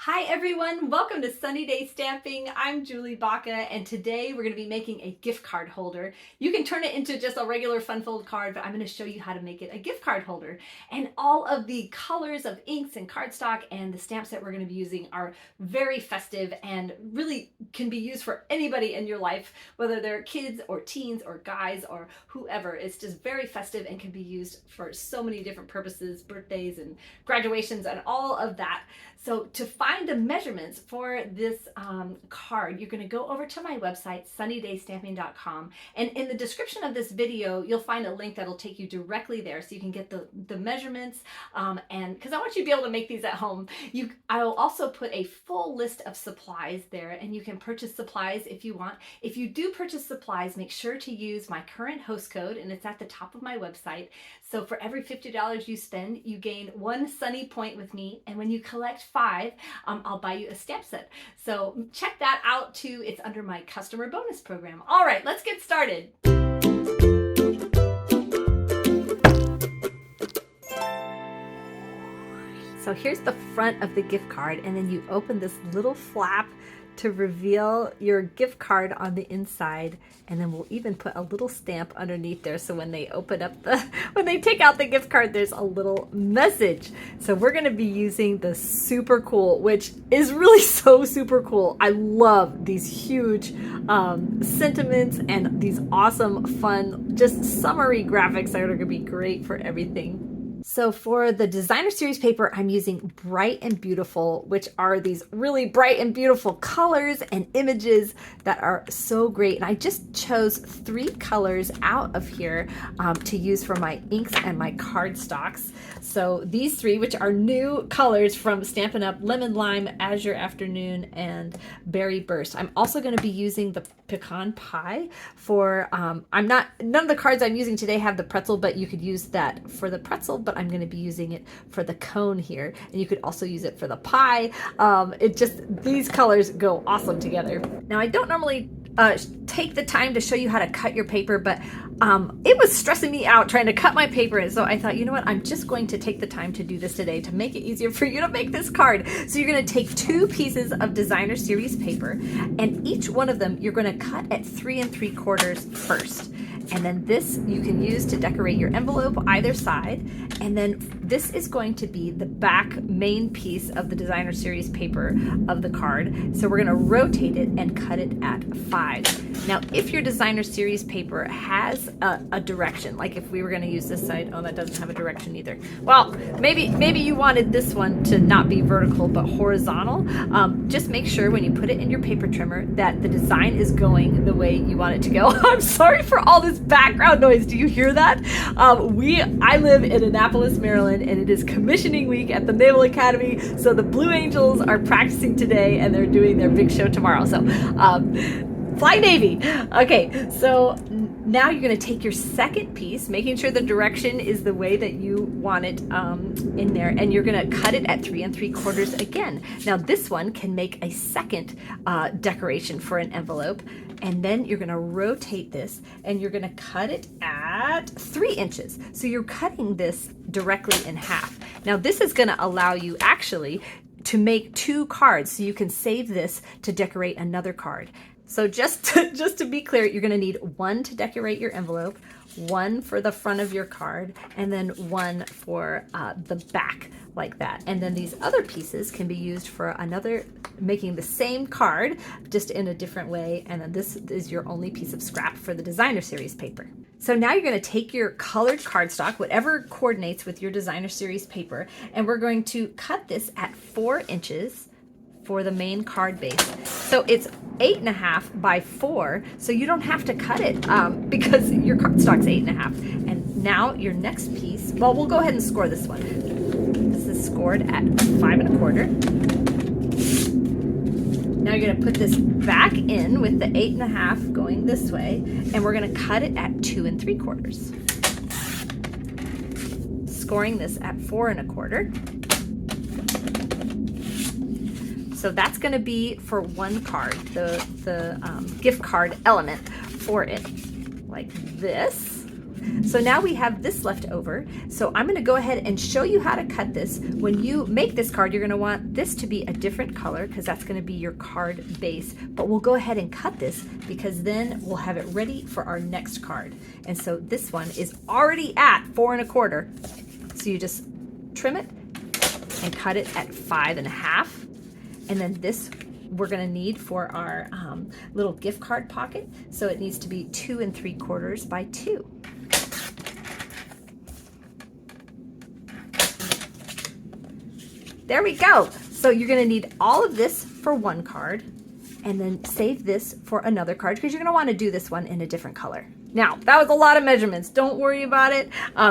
Hi everyone, welcome to Sunny Day Stamping. I'm Julie Baca, and today we're going to be making a gift card holder. You can turn it into just a regular fun fold card, but I'm going to show you how to make it a gift card holder. And all of the colors of inks and cardstock and the stamps that we're going to be using are very festive and really can be used for anybody in your life, whether they're kids or teens or guys or whoever. It's just very festive and can be used for so many different purposes, birthdays and graduations and all of that. So to find the measurements for this card, you're going to go over to my website, sunnydaystamping.com, and in the description of this video, you'll find a link that'll take you directly there so you can get the measurements, and because I want you to be able to make these at home. I will also put a full list of supplies there, and you can purchase supplies if you want. If you do purchase supplies, make sure to use my current host code, and it's at the top of my website. So for every $50 you spend, you gain 1 Sunny point with me, and when you collect 5, I'll buy you a stamp set. So check that out too. It's under my customer bonus program. All right, let's get started. So here's the front of the gift card, and then you open this little flap to reveal your gift card on the inside, and then we'll even put a little stamp underneath there so when they open up when they take out the gift card, there's a little message. So we're going to be using the Super Cool, which is really so super cool. I love these huge sentiments and these awesome fun just summery graphics that are going to be great for everything. So for the designer series paper, I'm using Bright and Beautiful, which are these really bright and beautiful colors and images that are so great. And I just chose 3 colors out of here to use for my inks and my cardstocks. So these 3, which are new colors from Stampin' Up: Lemon Lime, Azure Afternoon, and Berry Burst. I'm also going to be using the Pecan Pie for, none of the cards I'm using today have the pretzel, but you could use that for the pretzel, but I'm going to be using it for the cone here, and you could also use it for the pie. These colors go awesome together. Now I don't normally take the time to show you how to cut your paper, but it was stressing me out trying to cut my paper, and so I thought, you know what, I'm just going to take the time to do this today to make it easier for you to make this card. So you're going to take 2 pieces of designer series paper, and each one of them you're going to cut at 3 3/4 first. And then this you can use to decorate your envelope either side. And then this is going to be the back main piece of the designer series paper of the card. So we're going to rotate it and cut it at 5. Now, if your designer series paper has a direction, like if we were going to use this side, oh, that doesn't have a direction either. Well, maybe you wanted this one to not be vertical but horizontal. Just make sure when you put it in your paper trimmer that the design is going the way you want it to go. I'm sorry for all this background noise. Do you hear that? I live in Annapolis, Maryland, and it is commissioning week at the Naval Academy. So the Blue Angels are practicing today, and they're doing their big show tomorrow. So fly Navy. Okay, so now you're going to take your second piece, making sure the direction is the way that you want it in there, and you're going to cut it at 3 3/4 again. Now this one can make a second decoration for an envelope, and then you're going to rotate this and you're going to cut it at 3 inches. So you're cutting this directly in half. Now this is going to allow you actually to make 2 cards, so you can save this to decorate another card. So just to be clear, you're going to need 1 to decorate your envelope, 1 for the front of your card, and then 1 for the back, like that. And then these other pieces can be used for making the same card, just in a different way. And then this is your only piece of scrap for the designer series paper. So now you're going to take your colored cardstock, whatever coordinates with your designer series paper, and we're going to cut this at 4 inches for the main card base. So it's 8 1/2 by 4, so you don't have to cut it because your cardstock's 8 1/2. And now your next piece, well, we'll go ahead and score this one. This is scored at 5 1/4. Now you're going to put this back in with the 8 1/2 going this way, and we're going to cut it at 2 3/4. Scoring this at 4 1/4. So that's going to be for one card, the gift card element for it, like this. So now we have this left over. So I'm gonna go ahead and show you how to cut this. When you make this card, you're gonna want this to be a different color because that's gonna be your card base. But we'll go ahead and cut this because then we'll have it ready for our next card. And so this one is already at 4 1/4. So you just trim it and cut it at 5 1/2. And then this we're gonna need for our little gift card pocket. So it needs to be 2 3/4 by 2. There we go. So you're gonna need all of this for one card and then save this for another card because you're gonna wanna do this one in a different color. Now, that was a lot of measurements. Don't worry about it.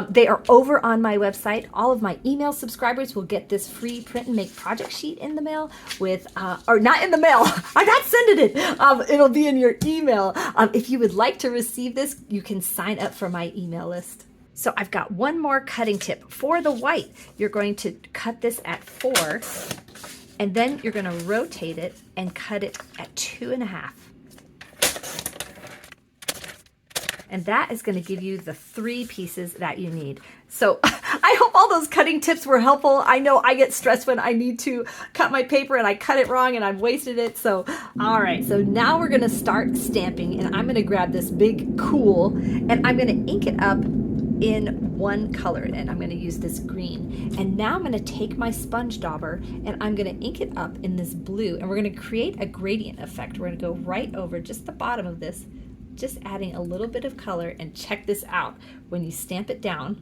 They are over on my website. All of my email subscribers will get this free print and make project sheet in the mail with, or not in the mail, I'm not sending it. It'll be in your email. If you would like to receive this, you can sign up for my email list. So I've got one more cutting tip. For the white, you're going to cut this at 4, and then you're gonna rotate it and cut it at 2 1/2. And that is gonna give you the 3 pieces that you need. So I hope all those cutting tips were helpful. I know I get stressed when I need to cut my paper and I cut it wrong and I've wasted it. So, all right, so now we're gonna start stamping and I'm gonna grab this big Cool and I'm gonna ink it up in one color and I'm gonna use this green. And now I'm gonna take my sponge dauber and I'm gonna ink it up in this blue and we're gonna create a gradient effect. We're gonna go right over just the bottom of this, just adding a little bit of color, and check this out. When you stamp it down,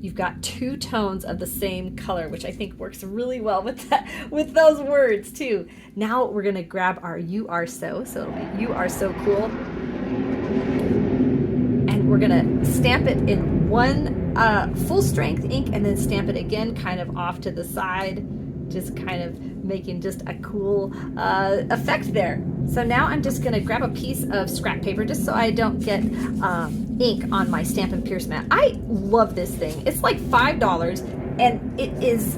you've got 2 tones of the same color, which I think works really well with that, with those words too. Now we're gonna grab our You Are So it'll be You Are So Cool. And we're gonna stamp it in one full strength ink and then stamp it again kind of off to the side, just kind of making just a cool effect there. So now I'm just gonna grab a piece of scrap paper just so I don't get ink on my Stampin' Pierce mat. I love this thing. It's like $5 and it is,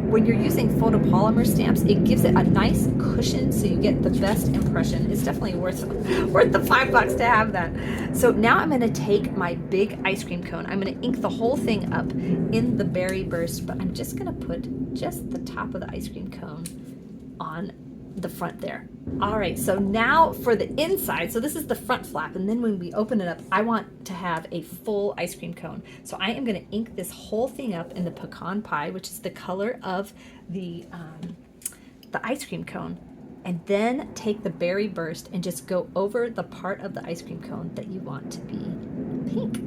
when you're using photopolymer stamps, it gives it a nice cushion so you get the best impression. It's definitely worth the $5 to have that. So now I'm gonna take my big ice cream cone. I'm gonna ink the whole thing up in the berry burst, but I'm just gonna put just the top of the ice cream cone on the front there. All right, so now for the inside, so this is the front flap, and then when we open it up, I want to have a full ice cream cone. So I am gonna ink this whole thing up in the pecan pie, which is the color of the ice cream cone, and then take the berry burst and just go over the part of the ice cream cone that you want to be pink.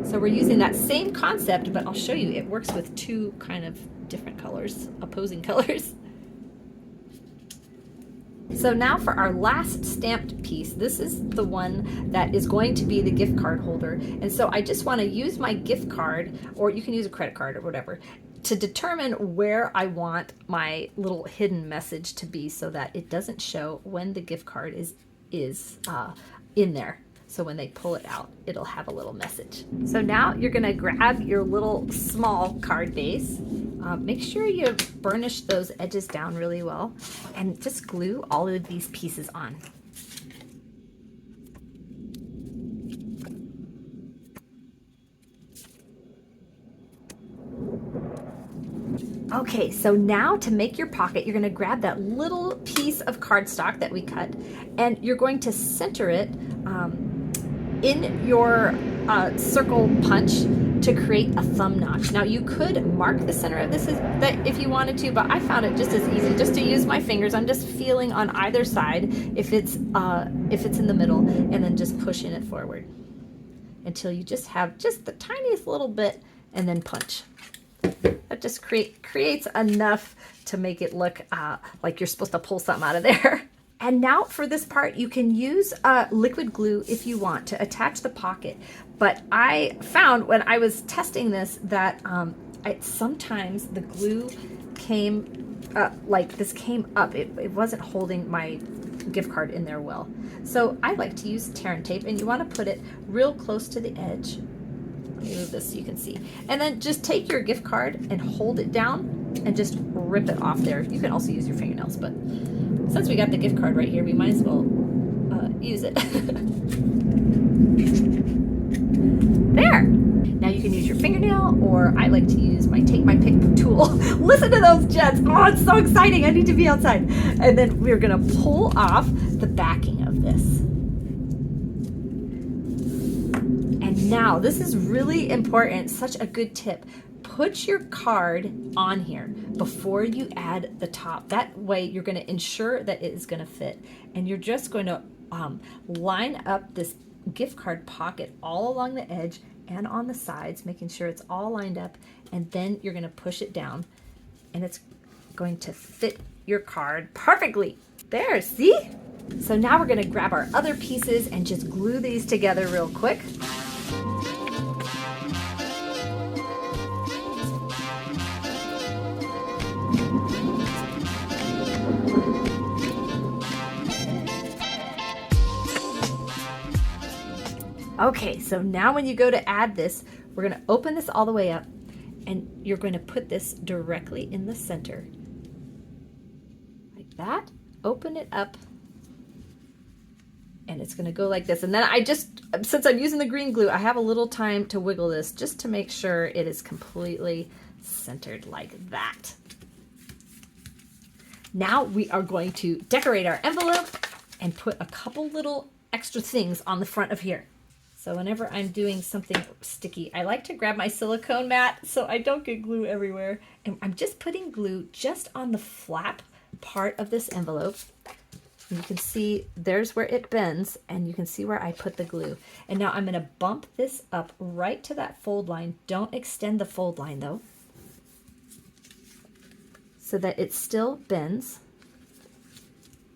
So we're using that same concept, but I'll show you, it works with 2 kind of different colors, opposing colors. So now for our last stamped piece, this is the one that is going to be the gift card holder. And so I just want to use my gift card, or you can use a credit card or whatever, to determine where I want my little hidden message to be so that it doesn't show when the gift card is in there. So when they pull it out, it'll have a little message. So now you're gonna grab your little small card base. Make sure you burnish those edges down really well and just glue all of these pieces on. Okay, so now to make your pocket, you're gonna grab that little piece of cardstock that we cut and you're going to center it in your circle punch to create a thumb notch. Now you could mark the center of this if you wanted to, but I found it just as easy just to use my fingers. I'm just feeling on either side if it's in the middle, and then just pushing it forward until you just have just the tiniest little bit, and then punch. That just creates enough to make it look like you're supposed to pull something out of there. And now for this part, you can use liquid glue if you want to attach the pocket. But I found when I was testing this that sometimes the glue came like this came up. It wasn't holding my gift card in there well. So I like to use tear and tape, and you want to put it real close to the edge. Let me move this so you can see. And then just take your gift card and hold it down and just rip it off there. You can also use your fingernails, but since we got the gift card right here, we might as well use it. There. Now you can use your fingernail, or I like to use my take my pick tool. Listen to those jets. Oh, it's so exciting. I need to be outside. And then we're going to pull off the backing of this. And now this is really important. Such a good tip. Put your card on here before you add the top. That way you're going to ensure that it is going to fit. And you're just going to line up this gift card pocket all along the edge and on the sides, making sure it's all lined up. And then you're going to push it down and it's going to fit your card perfectly. There, see? So now we're going to grab our other pieces and just glue these together real quick. Okay, so now when you go to add this, we're going to open this all the way up and you're going to put this directly in the center. Like that. Open it up and it's going to go like this. And then I just, since I'm using the green glue, I have a little time to wiggle this just to make sure it is completely centered like that. Now we are going to decorate our envelope and put a couple little extra things on the front of here. So whenever I'm doing something sticky, I like to grab my silicone mat so I don't get glue everywhere. And I'm just putting glue just on the flap part of this envelope. And you can see there's where it bends and you can see where I put the glue. And now I'm going to bump this up right to that fold line. Don't extend the fold line though, so that it still bends.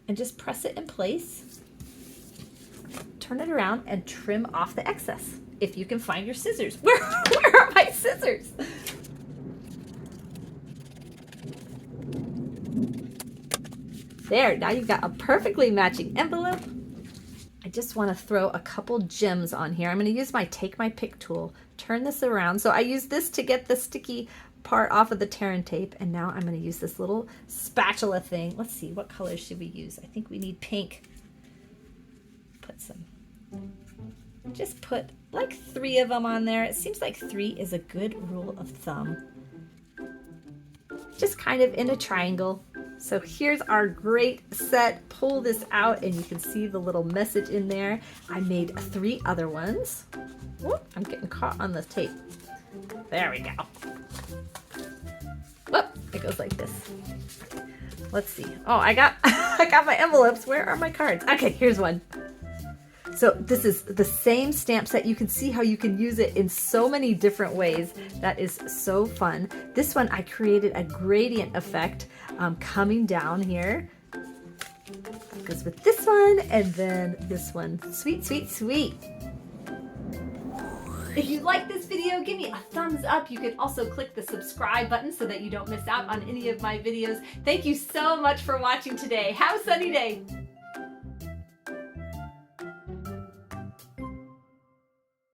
And just press it in place. Turn it around and trim off the excess if you can find your scissors. Where are my scissors? There, now you've got a perfectly matching envelope. I just want to throw a couple gems on here. I'm going to use my take my pick tool, turn this around. So I use this to get the sticky part off of the tear and tape, and now I'm going to use this little spatula thing. Let's see, what colors should we use? I think we need pink. Put some. Just put like 3 of them on there. It seems like 3 is a good rule of thumb. Just kind of in a triangle. So here's our great set. Pull this out and you can see the little message in there. I made 3 other ones. Whoop, I'm getting caught on the tape. There we go. Whoop, it goes like this. Let's see. Oh, I got my envelopes. Where are my cards? Okay, here's one. So this is the same stamp set. You can see how you can use it in so many different ways. That is so fun. This one I created a gradient effect coming down here. That goes with this one and then this one. Sweet, sweet, sweet. If you like this video, give me a thumbs up. You can also click the subscribe button so that you don't miss out on any of my videos. Thank you so much for watching today. Have a sunny day.